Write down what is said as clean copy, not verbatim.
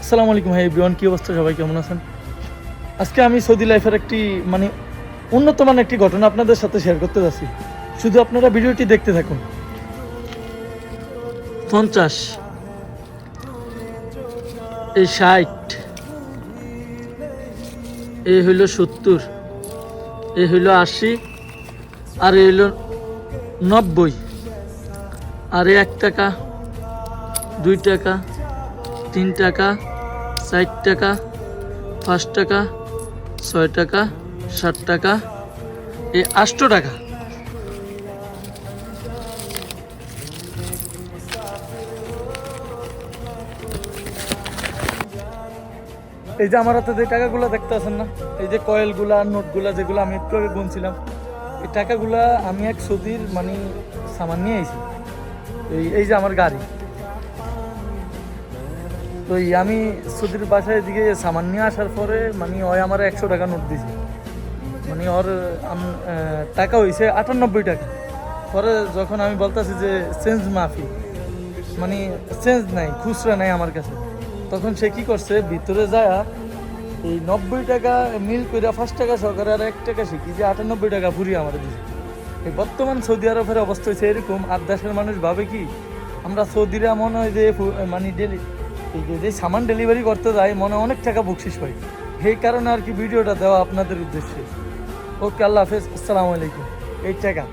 আসসালামু আলাইকুম ভাই এভরিওয়ান, কি অবস্থা, সবাই কেমন আছেন? আজকে আমি সৌদি লাইফের একটি উন্নত মানের একটি ঘটনা আপনাদের সাথে শেয়ার করতে যাচ্ছি। শুধু আপনারা ভিডিওটি দেখতে থাকুন। 50, এই 60, এই হইল 70, এই হইল 80, আর এই হইল 90, আর 1 টাকা, 2 টাকা, 3 টাকা, 4 টাকা, 5 টাকা, 6 টাকা, 7 টাকা, এই 8 টাকা। এই যে আমার হাতে যে টাকাগুলো দেখতে আছেন না, এই যে কয়েলগুলা নোটগুলা যেগুলো আমি একটু আগে গুনছিলাম, এই টাকাগুলা আমি এক সৌদির সামান নিয়ে আইছি। এই যে আমার গাড়ি, তো আমি সৌদির বাসায় এদিকে সামান নিয়ে আসার পরে ওই আমার 100 টাকা নোট দিয়েছে। ওর টাকা হয়েছে 98 টাকা। পরে যখন আমি বলতেছি যে চেঞ্জ মাফি, চেঞ্জ নাই, খুচরা নাই আমার কাছে, তখন সে কি করছে, ভিতরে যায় এই 90 টাকা মিল করে 5 টাকা সহকারে আর 1 টাকা শিখি যে 98 টাকা ঘুরিয়ে আমার দিয়েছে। এই বর্তমান সৌদি আরবের অবস্থা হয়েছে এরকম। আর দেশের মানুষ ভাবে কি আমরা সৌদিরা মনে হয় যে যে সামান ডেলিভারি করতে যাই মনে অনেক টাকা বকশিস পাই। সেই কারণে আর কি ভিডিওটা দেওয়া আপনাদের উদ্দেশ্যে। ওকে, আল্লাহ হাফেজ, আসসালামু আলাইকুম। এই টাকা